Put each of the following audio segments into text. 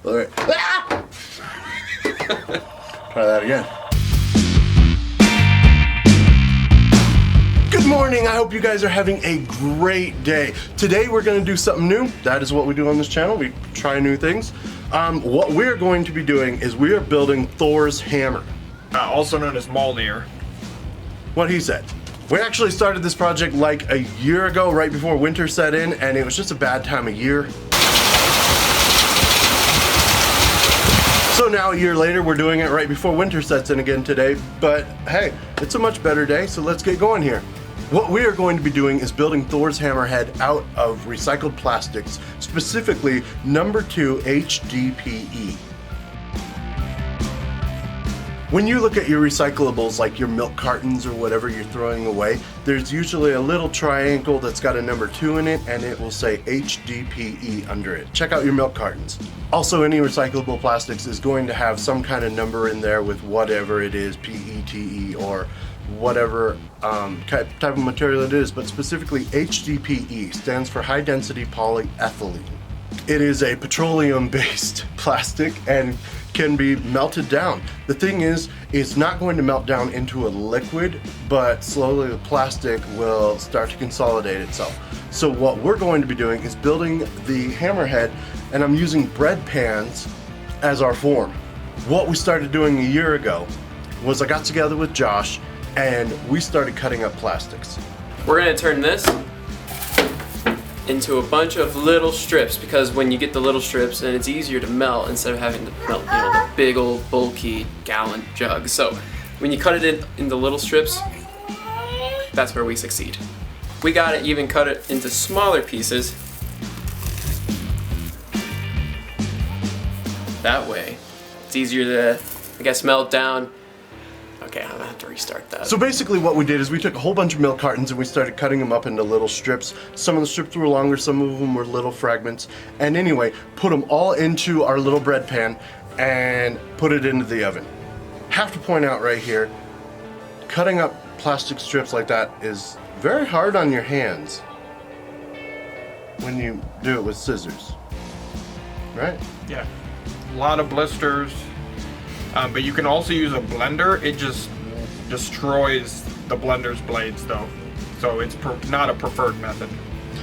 All right. Try that again. Good morning, I hope you guys are having a great day. Today we're gonna do something new. That is what we do on this channel, we try new things. What we're going to be doing is we are building Thors Hammer. Also known as MaLee. What he said. We actually started this project like a year ago, right before winter set in, and it was just a bad time of year. So now a year later, we're doing it right before winter sets in again today, but hey, it's a much better day, so let's get going here. What we are going to be doing is building Thors Hammerhead out of recycled plastics, specifically number 2 Hdpe. When you look at your recyclables, like your milk cartons or whatever you're throwing away, there's usually a little triangle that's got a number 2 in it, and it will say Hdpe under it. Check out your milk cartons. Also, any recyclable plastics is going to have some kind of number in there with whatever it is, PETE or whatever type of material it is, but specifically Hdpe stands for high density polyethylene. It is a petroleum-based plastic and can be melted down. The thing is, it's not going to melt down into a liquid, but slowly the plastic will start to consolidate itself. So what we're going to be doing is building the hammerhead, and I'm using bread pans as our form. What we started doing a year ago was I got together with Josh and we started cutting up plastics. We're gonna turn this into a bunch of little strips, because when you get the little strips, then it's easier to melt instead of having to melt, the big old bulky gallon jug. So when you cut it into little strips, that's where we succeed. We gotta even cut it into smaller pieces. That way, it's easier to, I guess, melt down. Okay, I'm gonna have to restart that. So basically what we did is we took a whole bunch of milk cartons and we started cutting them up into little strips. Some of the strips were longer, some of them were little fragments. And anyway, put them all into our little bread pan and put it into the oven. Have to point out right here, cutting up plastic strips like that is very hard on your hands when you do it with scissors, right? Yeah, a lot of blisters. But you can also use a blender. It just destroys the blender's blades though. So it's not a preferred method.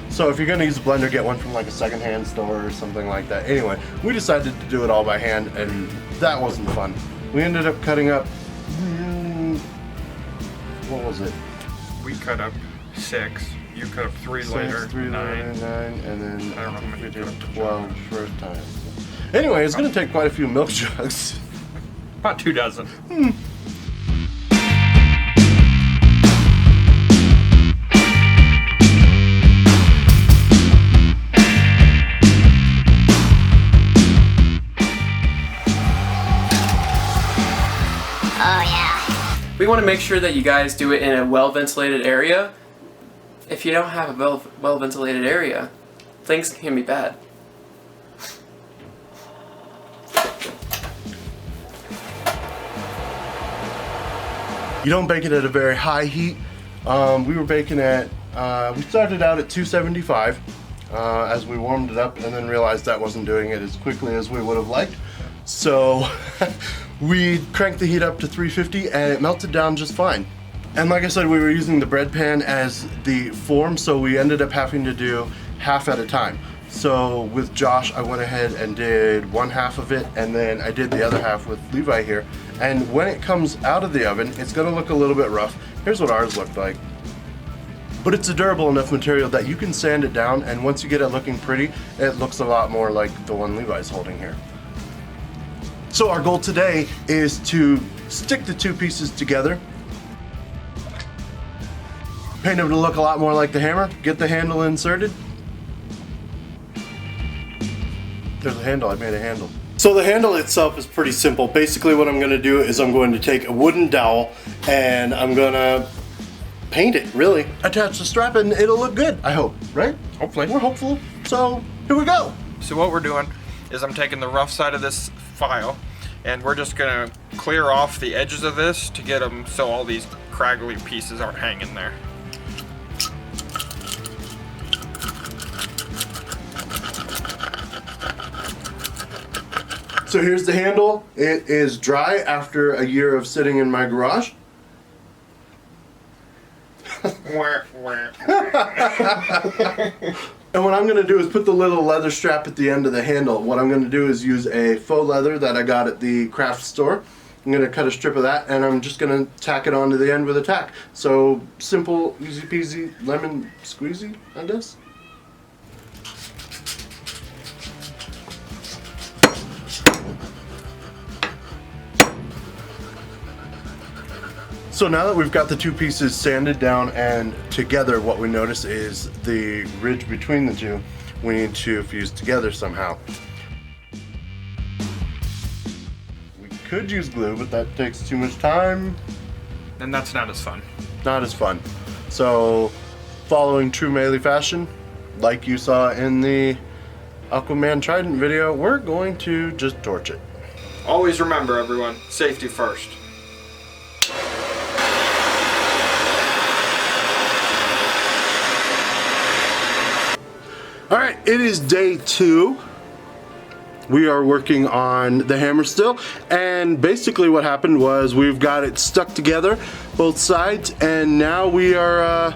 So if you're gonna use a blender, get one from like a secondhand store or something like that. Anyway, we decided to do it all by hand, and that wasn't fun. We ended up cutting up, what was it? We cut up 6. You cut up 3 later. 3 later, 9, and then I don't know how many we did cut up 12 first time. Anyway, it's gonna take quite a few milk jugs. About 2 dozen. We want to make sure that you guys do it in a well-ventilated area. If you don't have a well-ventilated area, things can be bad. You don't bake it at a very high heat. We were baking at, we started out at 275 as we warmed it up, and then realized that wasn't doing it as quickly as we would have liked. So we cranked the heat up to 350 and it melted down just fine. And like I said, we were using the bread pan as the form, so we ended up having to do half at a time. So with Josh, I went ahead and did one half of it, and then I did the other half with Levi here. And when it comes out of the oven, it's gonna look a little bit rough. Here's what ours looked like. But it's a durable enough material that you can sand it down, and once you get it looking pretty, it looks a lot more like the one Levi's holding here. So our goal today is to stick the two pieces together, paint them to look a lot more like the hammer, get the handle inserted. There's a handle, I made a handle. So the handle itself is pretty simple. Basically what I'm gonna do is I'm going to take a wooden dowel and I'm gonna paint it, really. Attach the strap and it'll look good, I hope, right? Hopefully. We're hopeful, so here we go. So what we're doing is I'm taking the rough side of this file and we're just gonna clear off the edges of this to get them so all these craggly pieces aren't hanging there. So here's the handle. It is dry after a year of sitting in my garage. And what I'm going to do is put the little leather strap at the end of the handle. What I'm going to do is use a faux leather that I got at the craft store. I'm going to cut a strip of that and I'm just going to tack it onto the end with a tack. So simple, easy peasy, lemon squeezy, I guess. So now that we've got the two pieces sanded down and together, what we notice is the ridge between the two we need to fuse together somehow. We could use glue, but that takes too much time. And that's not as fun. Not as fun. So following true MaLee fashion, like you saw in the Aquaman Trident video, we're going to just torch it. Always remember, everyone, safety first. All right, it is day 2. We are working on the hammer still, and basically what happened was we've got it stuck together, both sides, and now we are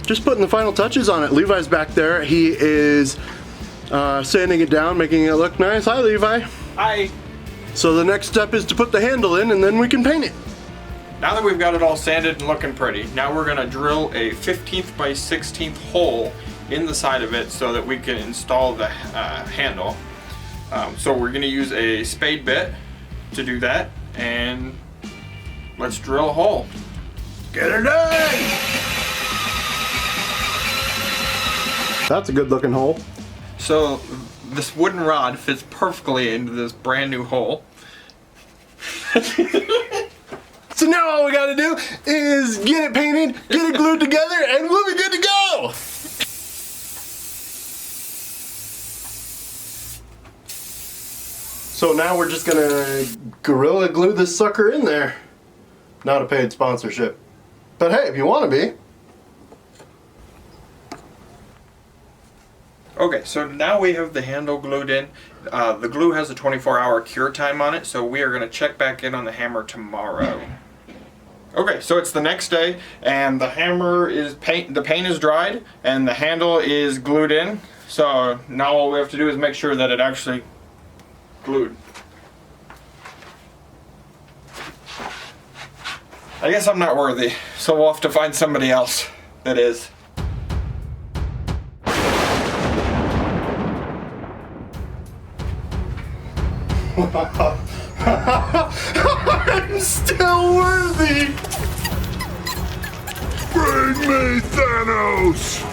just putting the final touches on it. Levi's back there. He is sanding it down, making it look nice. Hi, Levi. Hi. So the next step is to put the handle in, and then we can paint it. Now that we've got it all sanded and looking pretty, now we're gonna drill a 15th by 16th hole in the side of it so that we can install the handle. So we're gonna use a spade bit to do that, and let's drill a hole. Get her done! That's a good looking hole. So this wooden rod fits perfectly into this brand new hole. So now all we gotta do is get it painted, get it glued together, and we'll be good to go! So now we're just gonna Gorilla Glue this sucker in there. Not a paid sponsorship. But hey, if you wanna be. Okay, so now we have the handle glued in. The glue has a 24-hour cure time on it, so we are gonna check back in on the hammer tomorrow. Okay, so it's the next day, and the hammer is the paint is dried, and the handle is glued in. So now all we have to do is make sure that it actually glued. I guess I'm not worthy, so we'll have to find somebody else that is. I'm still worthy! Bring me Thanos!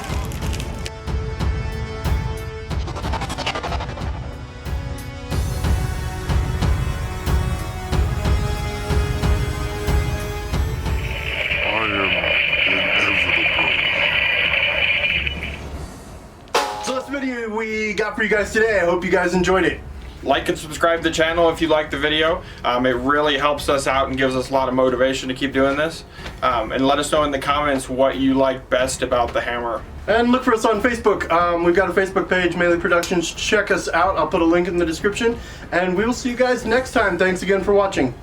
So that's the video we got for you guys today. I hope you guys enjoyed it. Like and subscribe to the channel if you like the video. It really helps us out and gives us a lot of motivation to keep doing this. And let us know in the comments what you like best about the hammer. And look for us on Facebook. We've got a Facebook page, MaLee Productions. Check us out. I'll put a link in the description. And we will see you guys next time. Thanks again for watching.